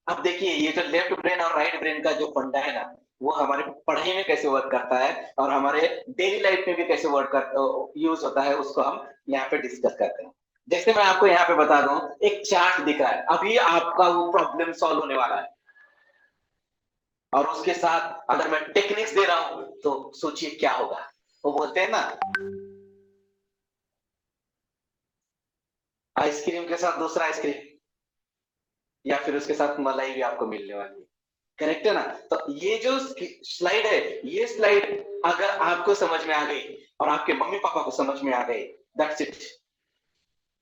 अब देखिए ये जो लेफ्ट ब्रेन और राइट ब्रेन का जो फंडा है ना, वो हमारे पढ़ाई में कैसे वर्क करता है और हमारे डेली लाइफ में भी कैसे वर्क कर यूज होता है, उसको हम यहाँ पे डिस्कस करते हैं। जैसे मैं आपको यहाँ पे बता दूं, एक चार्ट दिख रहा है, अभी आपका वो प्रॉब्लम सॉल्व होने वाला है, और उसके साथ अगर मैं टेक्निक्स दे रहा हूं तो सोचिए क्या होगा। वो बोलते हैं ना, आइसक्रीम के साथ दूसरा आइसक्रीम, या फिर उसके साथ मलाई भी आपको मिलने वाली है। करेक्ट है ना? तो ये जो स्लाइड है, ये स्लाइड अगर आपको समझ में आ गई और आपके मम्मी पापा को समझ में आ गई, दैट्स इट,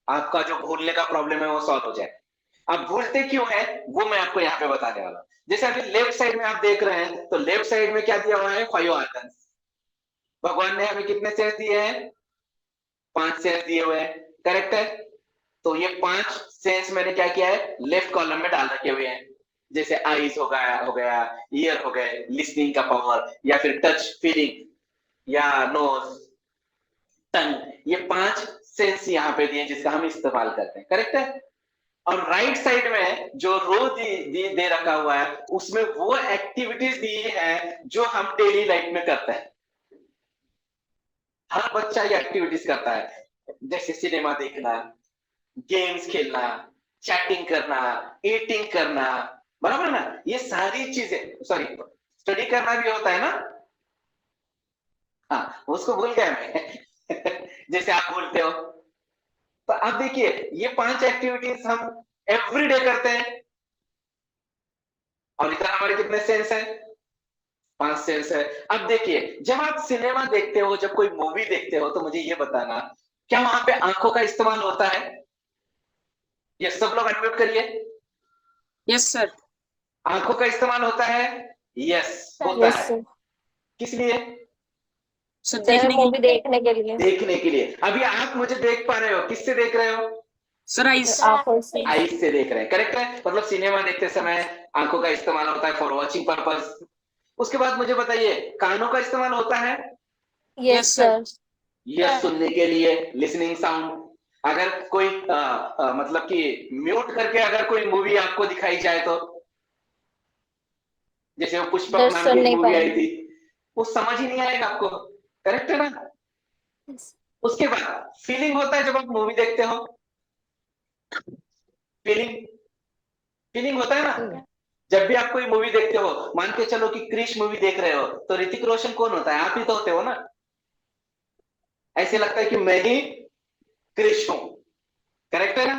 आपका जो भूलने का प्रॉब्लम है वो सॉल्व हो जाए। अब भूलते क्यों है वो मैं आपको यहाँ पे बताने वाला हूँ। जैसे अभी लेफ्ट साइड में आप देख रहे हैं, तो लेफ्ट साइड में क्या दिया हुआ है? 5 ऑर्गन्स। भगवान ने हमें कितने सेंस दिए हैं? 5 सेंस दिए हुए हैं। करेक्ट है? तो ये 5 सेंस मैंने क्या किया है, लेफ्ट कॉलम में डाल रखे हुए हैं। जैसे आईज हो गया, ईयर हो गए, लिसनिंग का पावर, या फिर टच फीलिंग, या नोज, टंग, ये 5 सेंस यहाँ पे दिए जिसका हम इस्तेमाल करते हैं। करेक्ट है? और राइट साइड में जो रो दे रखा हुआ है, उसमें वो एक्टिविटीज दी है जो हम डेली लाइफ में करते हैं। हर बच्चा ये एक्टिविटीज करता है, जैसे सिनेमा देखना, गेम्स खेलना, चैटिंग करना, ईटिंग करना, बराबर ना? ये सारी चीजें, सॉरी, स्टडी करना भी होता है ना। हाँ, उसको भूल गया मैं जैसे आप बोलते हो। तो अब देखिए, ये 5 एक्टिविटीज हम एवरीडे करते हैं, और इतना हमारे कितने सेंस है? 5 सेंस है। अब देखिए, जब आप सिनेमा देखते हो, जब कोई मूवी देखते हो, तो मुझे ये बताना, क्या वहां पे आंखों का इस्तेमाल होता है? ये सब लोग अनम्यूट करिए। Yes sir. आंखों का इस्तेमाल होता है? यस, होता यस है। सर। किस लिए? सर सर देखने के मूवी लिए। देखने के लिए। देखने के लिए। अभी आप मुझे देख पा रहे हो, किससे देख रहे हो? Sir ice. आंखों से। आईज से देख रहे हैं। करेक्ट है? मतलब सिनेमा देखते समय आंखों का इस्तेमाल होता है फॉर वॉचिंग पर्पस। उसके बाद मुझे बताइए, कानों का इस्तेमाल होता है? Yes yes sir. Sir. Yes, सुनने के लिए, लिसनिंग साउंड। अगर कोई मतलब कि म्यूट करके अगर कोई मूवी आपको दिखाई जाए तो, जैसे वो पुष्पक सर नाम की सुन एक नहीं मूवी आई पाएंगे। थी, वो समझ ही नहीं आएगा आपको। करेक्ट है ना? उसके बाद फीलिंग होता है, जब आप मूवी देखते हो, फीलिंग, फीलिंग होता है ना। जब भी आप कोई मूवी देखते हो, मान के चलो कि क्रिश मूवी देख रहे हो, तो ऋतिक रोशन कौन होता है? आप ही तो होते हो ना। ऐसे लगता है कि मैं ही क्रिश हूं। करेक्ट है ना?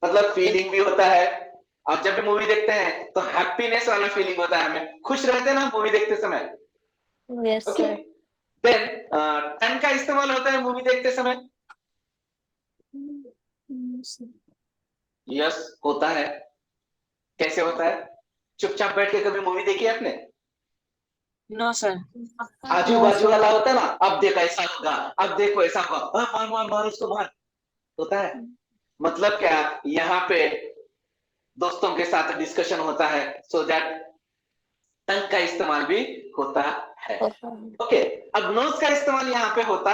मतलब फीलिंग भी होता है। और जब भी मूवी देखते हैं तो हैप्पीनेस वाला फीलिंग होता है, हमें खुश रहते हैं ना मूवी देखते समय। Yes okay, sir. देन टंग का इस्तेमाल होता है मूवी देखते समय। यस, होता है। कैसे होता है? चुपचाप बैठ के कभी मूवी देखी है आपने? No sir. आजू नो बाजू सर। वाला होता है ना, अब देख ऐसा होगा, अब देखो ऐसा होगा, मार मार मार उसको मार, होता है। मतलब क्या, यहाँ पे दोस्तों के साथ डिस्कशन होता है, सो दैट टंग का इस्तेमाल भी होता है। ओके, अब नोज का इस्तेमाल यहाँ पे होता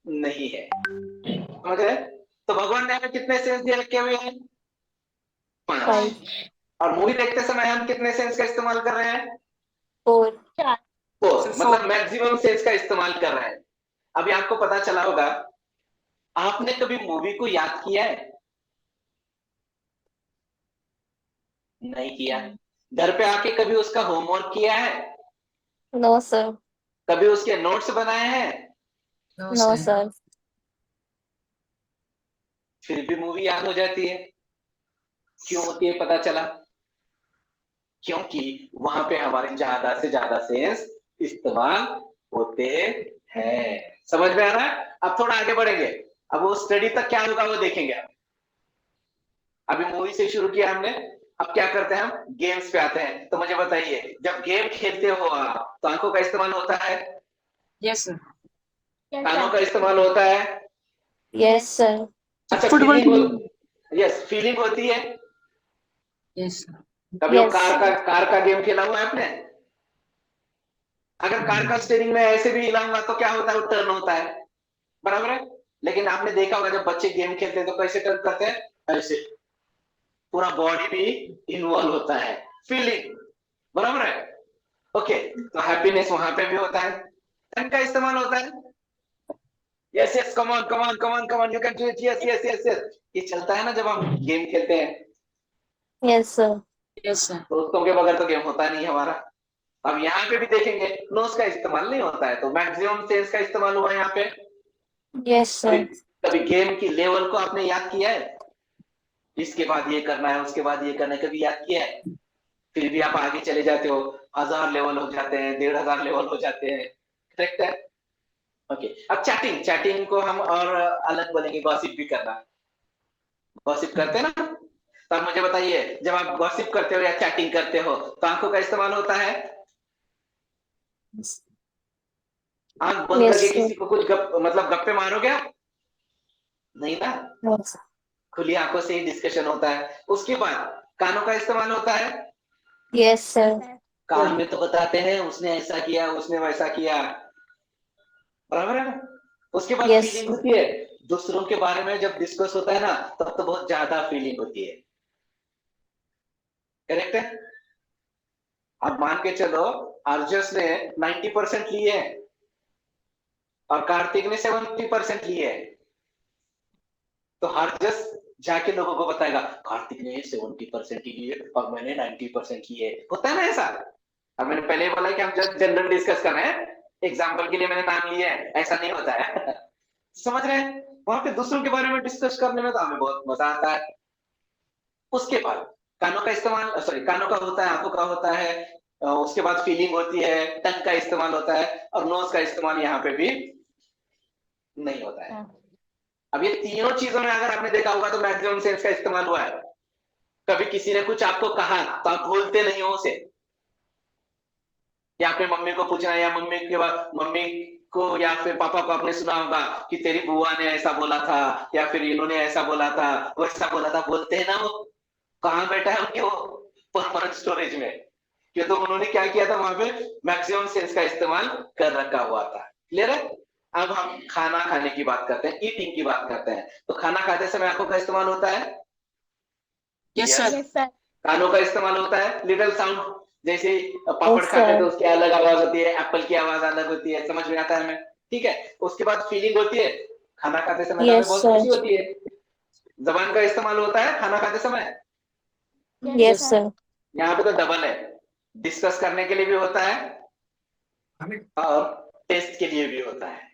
नहीं है। समझ रहे? तो भगवान ने हमें कितने सेंस दिए रखे हुए हैं? 5। 5। और मूवी देखते समय हम कितने सेंस का इस्तेमाल कर रहे हैं? 4। 4, सर मतलब 4। मैक्सिमम सेंस का इस्तेमाल कर रहे हैं। अभी आपको पता चला होगा, आपने कभी मूवी को याद किया है? नहीं किया। घर पे आके कभी उसका होमवर्क किया है? No sir. कभी उसके नोट्स बनाए हैं? No no sir. सर। फिर भी मूवी याद हो जाती है। क्यों होती है पता चला? क्योंकि वहां पे हमारे ज्यादा से ज्यादा सेंस इस्तेमाल होते हैं। समझ में आ रहा है? अब थोड़ा आगे बढ़ेंगे, अब वो स्टडी तक क्या होगा वो देखेंगे। अभी मूवी से शुरू किया हमने, अब क्या करते हैं, हम गेम्स पे आते हैं। तो मुझे बताइए, जब गेम खेलते हो आप, तो आंखों का इस्तेमाल होता है, यस सर। कानों का इस्तेमाल होता है। Yes sir. सर अच्छा, फुटबॉल फीलिंग हो, खेलने। यस, फीलिंग होती है। Yes sir. कभी वो यस। कार का गेम खेला हुआ है आपने? अगर कार का स्टीयरिंग में ऐसे भी हिलाऊंगा तो क्या होता है, वो टर्न होता है, बराबर है। लेकिन आपने देखा होगा, जब बच्चे गेम खेलते हैं तो कैसे टर्न करते हैं? ऐसे, पूरा बॉडी भी इन्वॉल्व होता है। फीलिंग, बराबर है? ओके, तो हैप्पीनेस वहां पे भी होता है, कैन का इस्तेमाल होता है। Yes yes, come on come on come on come on, you can do it, yes yes yes yes, ये चलता है ना जब हम गेम खेलते हैं। Yes, sir. Yes, sir. दोस्तों के बगैर तो गेम होता नहीं हमारा। अब यहाँ पे भी देखेंगे नोज का इस्तेमाल नहीं होता है, तो मैक्सिमम सेंस का इस्तेमाल हुआ यहाँ पे। Yes, कभी sir. कभी गेम की लेवल को आपने याद किया है, इसके बाद ये करना है, उसके बाद ये करना है, कभी याद किया है? फिर भी आप आगे चले जाते हो, 1000 लेवल हो जाते हैं, 1500 लेवल हो जाते हैं, करेक्ट है? ओके, अब चैटिंग, चैटिंग को हम और अलग बोलेंगे गॉसिप भी करना। गॉसिप करते हैं ना, तो आप मुझे बताइए, जब आप गॉसिप करते हो या चैटिंग करते हो तो आंखों का इस्तेमाल होता है? आंख बंद Yes, करके sir. किसी को कुछ मतलब गप्पे मारोगे आप? नहीं ना, Yes. खुली आंखों से ही डिस्कशन होता है। उसके बाद कानों का इस्तेमाल होता है। Yes, sir. कान में तो बताते हैं उसने ऐसा किया, उसने वैसा किया, बराबर है ना? उसके बाद Yes, फीलिंग sir. होती है, दूसरों के बारे में जब डिस्कस होता है ना, तब तो बहुत ज्यादा फीलिंग होती है, करेक्ट है? अब मान के चलो अर्जस ने 90% लिए हैं और कार्तिक ने 70% लिए हैं, तो हरजस जाके लोगों को बताएगा कार्तिक ने 70% ही लिए और मैंने 90% लिए, होता है ना ऐसा? अब मैंने पहले ही बोला कि हम जस्ट जनरल डिस्कस कर रहे हैं, एग्जाम्पल के लिए मैंने नाम लिए है, ऐसा नहीं होता है। समझ रहे हैं? वहां पे दूसरों के बारे में डिस्कस करने में तो हमें बहुत मजा आता है। उसके बाद कानों का इस्तेमाल, सॉरी, कानों का होता है, आंखों का होता है, उसके बाद फीलिंग होती है, टंग का इस्तेमाल होता है, और नोज का इस्तेमाल यहाँ पे भी नहीं होता है। अब ये तीनों चीजों में अगर आपने देखा होगा तो मैक्सिमम सेंस का इस्तेमाल हुआ है। कभी किसी ने कुछ आपको कहा तो आप भूलते नहीं हो उसे, या अपने मम्मी को पूछना, या मम्मी के बाद मम्मी को या फिर पापा को आपने सुना होगा कि तेरी बुआ ने ऐसा बोला था, या फिर इन्होंने ऐसा बोला था, वैसा बोला था, बोलते हैं ना वो। कहाँ बैठा है उनके वो परमानेंट स्टोरेज में, क्यों? तो उन्होंने क्या किया था वहां पे, मैक्सिमम सेंस का इस्तेमाल कर रखा हुआ था। क्लियर है? अब हम खाना खाने की बात करते हैं, ईटिंग की बात करते हैं, तो खाना खाते समय आंखों का इस्तेमाल होता है। Yes, Yes. sir. Yes, sir. कानों का इस्तेमाल होता है, लिटिल साउंड, जैसे पापड़ Yes, खाते हैं तो sir. उसकी अलग आवाज होती है, एप्पल की आवाज अलग होती है, समझ में आता है हमें? ठीक है। उसके बाद फीलिंग होती है, खाना खाते समय तो हमें Yes, बहुत sir. खुशी होती है। जबान का इस्तेमाल होता है खाना खाते समय, Yes, sir. यहाँ पे तो डबल है, डिस्कस करने के लिए भी होता है और टेस्ट के लिए भी होता है,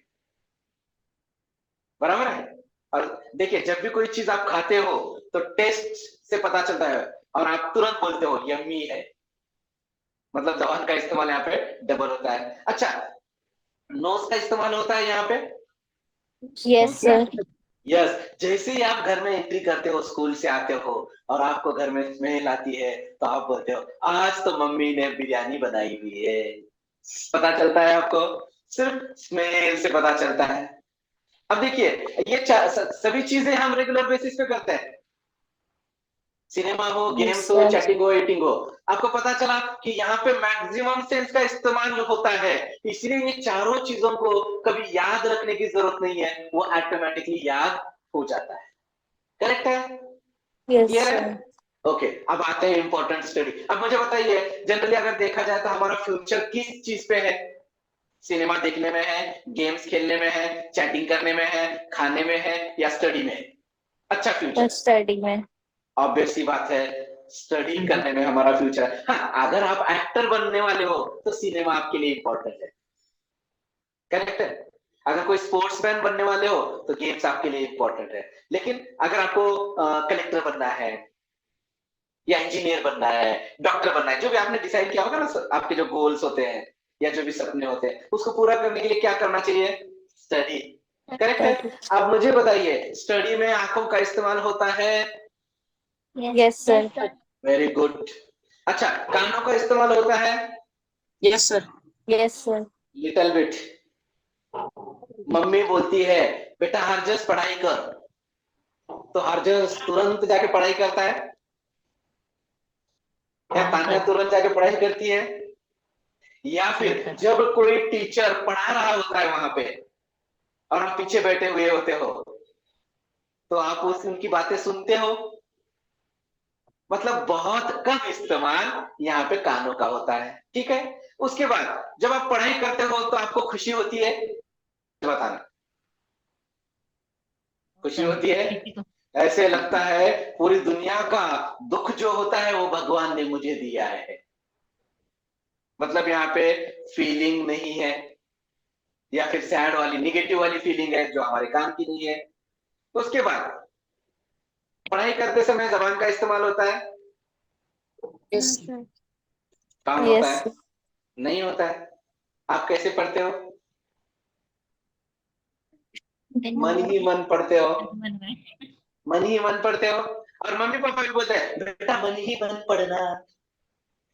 बराबर है? और देखिए, जब भी कोई चीज आप खाते हो तो टेस्ट से पता चलता है और आप तुरंत बोलते हो यम्मी है, मतलब जबान का इस्तेमाल यहाँ पे डबल होता है। अच्छा, नोज का इस्तेमाल होता है यहाँ पे। Yes, sir. यस, जैसे ही आप घर में एंट्री करते हो, स्कूल से आते हो और आपको घर में स्मेल आती है, तो आप बोलते हो आज तो मम्मी ने बिरयानी बनाई हुई है। पता चलता है आपको, सिर्फ स्मेल से पता चलता है। अब देखिए, ये सभी चीजें हम रेगुलर बेसिस पे करते हैं, सिनेमा हो, Yes, गेम्स हो, sir. चैटिंग हो, एटिंग हो। आपको पता चला कि यहाँ पे मैक्सिमम सेंस का इस्तेमाल होता है, इसलिए ये चारों चीजों को कभी याद रखने की जरूरत नहीं है, वो ऑटोमेटिकली याद हो जाता है। करेक्ट है? Yes, क्लियर है? sir. ओके, अब आते हैं इंपॉर्टेंट स्टडी। अब मुझे बताइए, जनरली अगर देखा जाए तो हमारा फ्यूचर किस चीज पे है? सिनेमा देखने में है, गेम्स खेलने में है, चैटिंग करने में है, खाने में है, या स्टडी में है? अच्छा, फ्यूचर, First study में. ऑब्वियस सी बात है, स्टडी करने में हमारा फ्यूचर है। हाँ, अगर आप एक्टर बनने वाले हो तो सिनेमा आपके लिए इंपॉर्टेंट है, करेक्ट है? अगर कोई स्पोर्ट्समैन बनने वाले हो तो गेम्स आपके लिए इंपॉर्टेंट है। लेकिन अगर आपको कलेक्टर बनना है, या इंजीनियर बनना है, डॉक्टर बनना है, जो भी आपने डिसाइड किया होगा ना, आपके जो गोल्स होते हैं या जो भी सपने होते हैं, उसको पूरा करने के लिए क्या करना चाहिए? स्टडी, करेक्ट है? Study. अब मुझे बताइए, स्टडी में आंखों का इस्तेमाल होता है? Yes, sir. Very good. अच्छा, कानों का इस्तेमाल होता है? Yes, sir. Yes, sir. Little bit. Mummy बोलती है बेटा हरजस पढ़ाई कर, तो हरजस तुरंत जाके पढ़ाई करता है, या तान्या तुरंत जाके पढ़ाई करती है? या फिर जब कोई टीचर पढ़ा रहा होता है वहां पे और आप पीछे बैठे हुए होते हो, तो आप उनकी बातें सुनते हो? मतलब बहुत कम इस्तेमाल यहाँ पे कानों का होता है, ठीक है। उसके बाद जब आप पढ़ाई करते हो तो आपको खुशी होती है, बताना, खुशी होती है, ऐसे लगता है पूरी दुनिया का दुख जो होता है वो भगवान ने मुझे दिया है। मतलब यहाँ पे फीलिंग नहीं है, या फिर सैड वाली निगेटिव वाली फीलिंग है जो हमारे काम की नहीं है। उसके बाद पढ़ाई करते समय जबान का इस्तेमाल होता है, Yes, Yes, sir. sir. काम होता Yes, है, sir. नहीं होता है। आप कैसे पढ़ते हो? मन ही मन पढ़ते हो, मन ही मन पढ़ते हो। और मम्मी पापा भी बोलते हैं बेटा मन ही मन पढ़ना।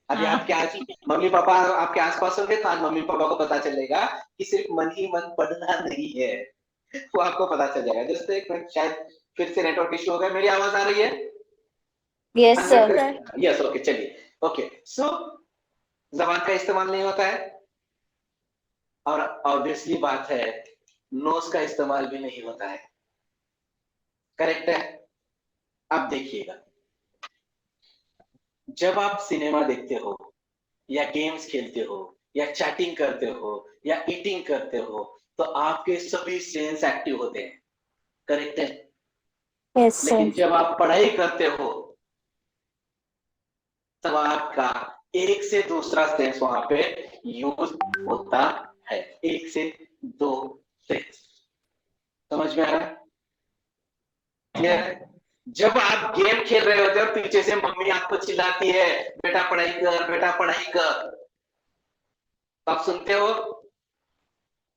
अभी आपके आज मम्मी पापा आपके आसपास होंगे तो आज मम्मी पापा को पता चलेगा कि सिर्फ मन ही मन पढ़ना नहीं है, वो आपको पता चल जाएगा। जैसे एक मिनट, शायद फिर से नेटवर्क इशू हो गया। मेरी आवाज आ रही है? Yes, sir. यस, ओके, चलिए। ओके, सो जबान का इस्तेमाल नहीं होता है, और ऑब्वियसली बात है नोज का इस्तेमाल भी नहीं होता है, करेक्ट है। अब देखिएगा, जब आप सिनेमा देखते हो या गेम्स खेलते हो या चैटिंग करते हो या ईटिंग करते हो तो आपके सभी सेंस एक्टिव होते हैं, करेक्ट है। Yes, sir. लेकिन जब आप पढ़ाई करते हो तब आपका एक से दूसरा सेंस वहां पे यूज होता है, एक से दो सेंस। समझ में आ रहा है? क्लियर है? जब आप गेम खेल रहे होते हो पीछे से मम्मी आपको चिल्लाती है बेटा पढ़ाई कर, बेटा पढ़ाई कर, तो आप सुनते हो?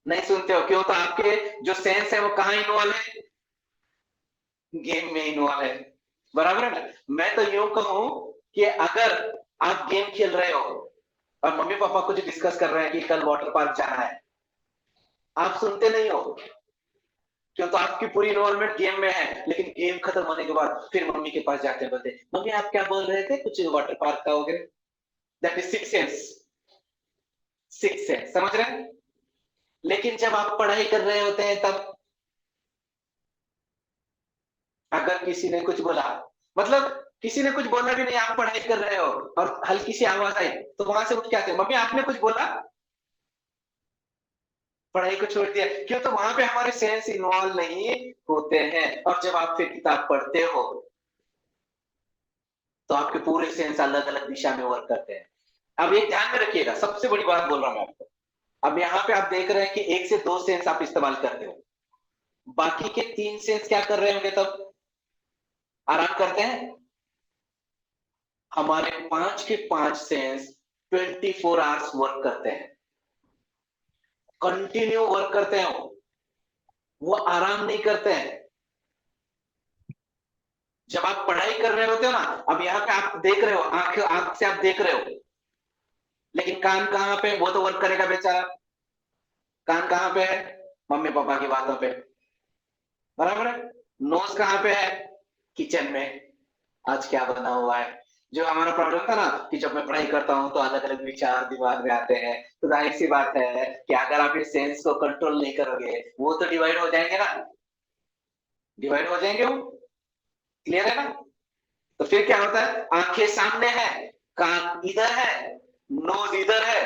नहीं सुनते हो। क्यों? तो आपके जो सेंस है वो कहाँ इन्वॉल्व है? गेम में इन्वॉल्व है, बराबर है ना। मैं तो यूं कहूं कि अगर आप गेम खेल रहे हो और मम्मी पापा कुछ डिस्कस कर रहे हैं कि कल वाटर पार्क जाना है, आप सुनते नहीं हो। क्यों? तो आपकी पूरी इन्वॉल्वमेंट गेम में है। लेकिन गेम खत्म होने के बाद फिर मम्मी के पास जाते बोलते मम्मी आप क्या बोल रहे थे, कुछ वाटर पार्क का हो गया। That is six sense, six sense, समझ रहे हैं। लेकिन जब आप पढ़ाई कर रहे होते हैं तब अगर किसी ने कुछ बोला, मतलब किसी ने कुछ बोला भी नहीं, आप पढ़ाई कर रहे हो और हल्की सी आवाज आई तो वहां से उठ के आते मम्मी आपने कुछ बोला, पढ़ाई को छोड़ दिया। क्यों? तो वहां पे हमारे सेंस इन्वॉल्व नहीं होते हैं। और जब आप फिर किताब पढ़ते हो तो आपके पूरे सेंस अलग अलग दिशा में वर्क करते हैं। अब एक ध्यान में रखिएगा, सबसे बड़ी बात बोल रहा हूं मैं आपको। अब यहाँ पे आप देख रहे हैं कि एक से दो सेंस आप इस्तेमाल करते हो, बाकी के तीन सेंस क्या कर रहे होंगे तब? आराम करते हैं। हमारे पांच के पांच सेंस 24 आवर्स वर्क करते हैं, कंटिन्यू वर्क करते हैं, वो आराम नहीं करते हैं। जब आप पढ़ाई कर रहे होते हो ना, अब यहाँ पे आप देख रहे हो, आंख आंख से आप देख रहे हो, लेकिन कान कहाँ पे? वो तो वर्क करेगा बेचारा। कान कहाँ पे है? मम्मी पापा की बातों पे, बराबर है। नोज कहाँ पे है? किचन में, आज क्या बना हुआ है। जो हमारा प्रॉब्लम था ना कि जब मैं पढ़ाई करता हूँ तो अलग अलग विचार दिमाग में आते हैं, तो जाहिर सी बात है कि अगर आप इस सेंस को कंट्रोल नहीं करोगे वो तो डिवाइड हो जाएंगे ना, डिवाइड हो जाएंगे वो। क्लियर है ना। तो फिर क्या होता है? आंखें सामने है, कान इधर है, नोज इधर है।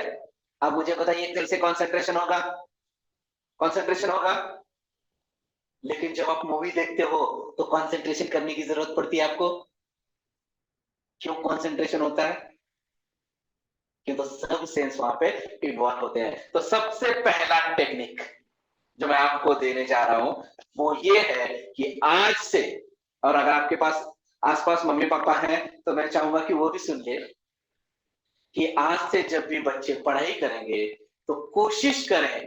अब मुझे बताइए कैसे कंसंट्रेशन होगा? कंसंट्रेशन होगा। लेकिन जब आप मूवी देखते हो तो कंसंट्रेशन करने की जरूरत पड़ती है आपको। क्यों कंसंट्रेशन होता है? कि तो सब सेंस वहां पे इन्वॉल्व होते हैं। तो सबसे पहला टेक्निक जो मैं आपको देने जा रहा हूं वो ये है कि आज से, और अगर आपके पास आसपास मम्मी पापा हैं तो मैं चाहूंगा कि वो भी सुन ले, कि आज से जब भी बच्चे पढ़ाई करेंगे तो कोशिश करें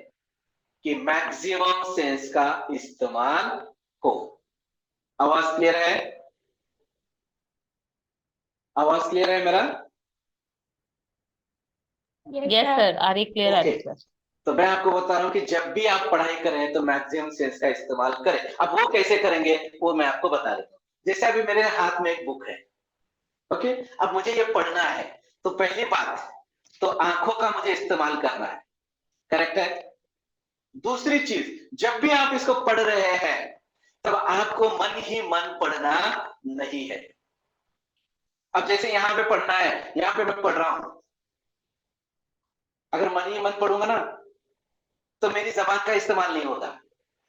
कि मैक्सिमम सेंस का इस्तेमाल हो। आवाज क्लियर है? आवाज क्लियर है मेरा? यस सर, आ रही, क्लियर आ रही ओके, सर। तो मैं आपको बता रहा हूँ कि जब भी आप पढ़ाई करें तो मैक्सिमम सेंस का इस्तेमाल करें। अब वो कैसे करेंगे वो मैं आपको बता देता हूँ। जैसे अभी मेरे हाथ में एक बुक है, ओके, अब मुझे ये पढ़ना है, तो पहली बात तो आंखों का मुझे इस्तेमाल करना है, करेक्ट है। दूसरी चीज, जब भी आप इसको पढ़ रहे हैं तब आपको मन ही मन पढ़ना नहीं है। अब जैसे यहाँ पे पढ़ना है, यहाँ पे मैं पढ़ रहा हूं, अगर मन ही मन पढ़ूंगा ना तो मेरी जबान का इस्तेमाल नहीं होगा,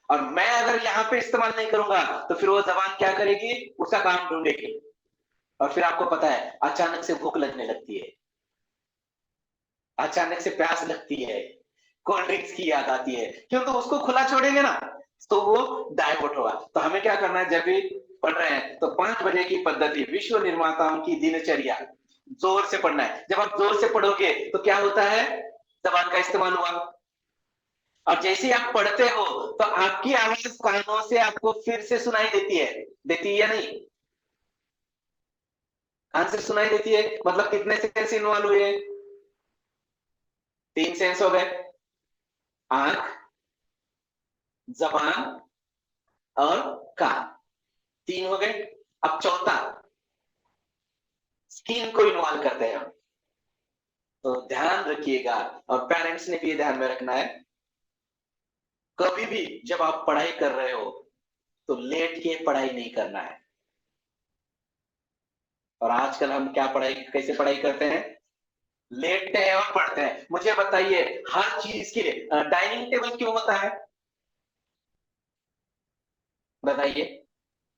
और मैं अगर यहाँ पे इस्तेमाल नहीं करूंगा तो फिर वो जबान क्या करेगी, उसका काम ढूंढेगी, और फिर आपको पता है अचानक से भूख लगने लगती है, अचानक से प्यास लगती है, कोल्ड ड्रिंक्स की याद आती है, क्यों? तो उसको खुला छोड़ेंगे ना तो वो डाइवर्ट होगा। तो हमें क्या करना है, जब भी पढ़ रहे हैं तो 5 बजे की पद्धति, विश्व निर्माताओं की दिनचर्या, जोर से पढ़ना है। जब आप जोर से पढ़ोगे तो क्या होता है, जबान का इस्तेमाल हुआ, और जैसे ही आप पढ़ते हो तो आपकी आवाज कानों से आपको फिर से सुनाई देती है या नहीं? कान से सुनाई देती है, मतलब कितने सेंस इन्वॉल्व हुए? 3 सेंस हो गए, आंख, जबान और कान, 3 हो गए। अब चौथा स्किन को इन्वॉल्व करते हैं हम, तो ध्यान रखिएगा, और पेरेंट्स ने भी ये ध्यान में रखना है, कभी भी जब आप पढ़ाई कर रहे हो तो लेट के पढ़ाई नहीं करना है। और आजकल हम क्या कैसे पढ़ाई करते हैं, लेटते हैं और पढ़ते हैं। मुझे बताइए, हर चीज के लिए डाइनिंग टेबल क्यों होता है, बताइए?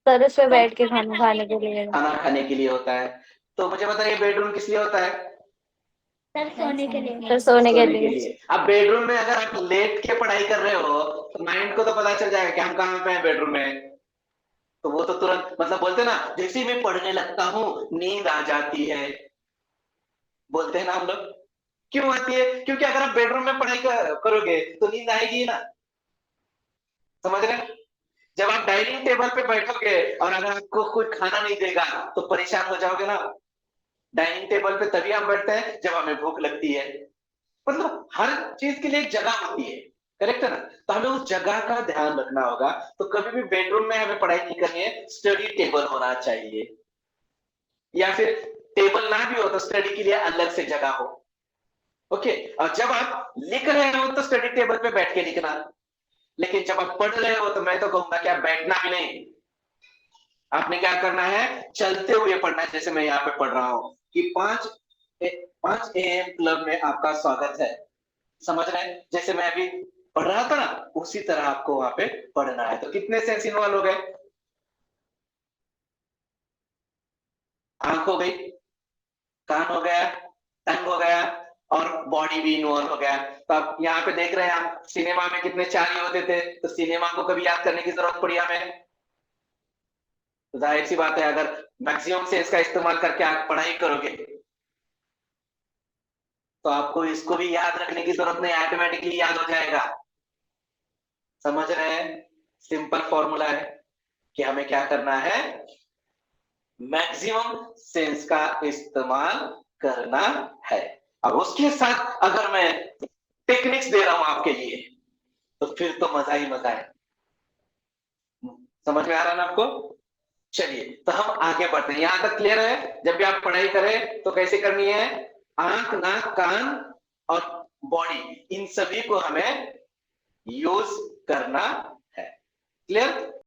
सर उस पे बैठ के खाना खाने के लिए। खाना खाने के लिए होता है। तो मुझे बताइए, बेडरूम किस लिए होता है? सर सोने के लिए। सर सोने के लिए। अब बेडरूम में अगर आप लेट के पढ़ाई कर रहे हो तो माइंड को तो पता चल जाएगा कि हम कहाँ पे हैं, बेडरूम में, तो वो तो तुरंत, मतलब बोलते हैं ना, जैसे ही मैं पढ़ने लगता हूँ नींद आ जाती है, बोलते हैं ना हम लोग। क्यों आती है? क्योंकि अगर आप बेडरूम में पढ़ाई करोगे तो नींद आएगी ही ना, समझ रहे हैं? जब आप डाइनिंग टेबल पे बैठोगे और अगर आपको कोई खाना नहीं देगा तो परेशान हो जाओगे ना। डाइनिंग टेबल पे तभी हम बैठते हैं जब हमें भूख लगती है, मतलब हर चीज के लिए एक जगह होती है, करेक्ट है ना? तो हमें उस जगह का ध्यान रखना होगा। तो कभी भी बेडरूम में हमें पढ़ाई नहीं करनी है, स्टडी टेबल होना चाहिए, या फिर टेबल ना भी हो तो स्टडी के लिए अलग से जगह हो। ओके, और जब आप लिख रहे हो तो स्टडी टेबल पे बैठ के लिखना, लेकिन जब आप पढ़ रहे हो तो मैं तो कहूंगा कि आप बैठना भी नहीं, आपने क्या करना है, चलते हुए पढ़ना है। जैसे मैं यहाँ पे पढ़ रहा हूँ कि 5 AM क्लब में आपका स्वागत है, समझ रहे हैं? जैसे मैं अभी पढ़ रहा था ना, उसी तरह आपको वहां पे पढ़ना है। तो कितने सेंस इन्वॉल्व हो गए? आंख हो गई, कान हो गया, टंग हो गया, और बॉडी भी इन्वॉल्व हो गया। तो आप यहाँ पे देख रहे हैं, हम सिनेमा में कितने चाली होते थे, तो सिनेमा को कभी याद करने की जरूरत पड़ी हमें? तो जाहिर सी बात है, अगर मैक्सिमम सेंस का इस्तेमाल करके आप पढ़ाई करोगे तो आपको इसको भी याद रखने की जरूरत नहीं, ऑटोमेटिकली याद हो जाएगा। समझ रहे हैं? सिंपल फॉर्मूला है कि हमें क्या करना है, मैक्सिमम सेंस का इस्तेमाल करना है। अब उसके साथ अगर मैं टेक्निक्स दे रहा हूं आपके लिए तो फिर तो मजा ही मजा है। समझ में आ रहा है ना आपको? चलिए, तो हम आगे बढ़ते हैं। यहां तक क्लियर है? जब भी आप पढ़ाई करें तो कैसे करनी है, आंख, नाक, कान और बॉडी, इन सभी को हमें यूज करना है। क्लियर?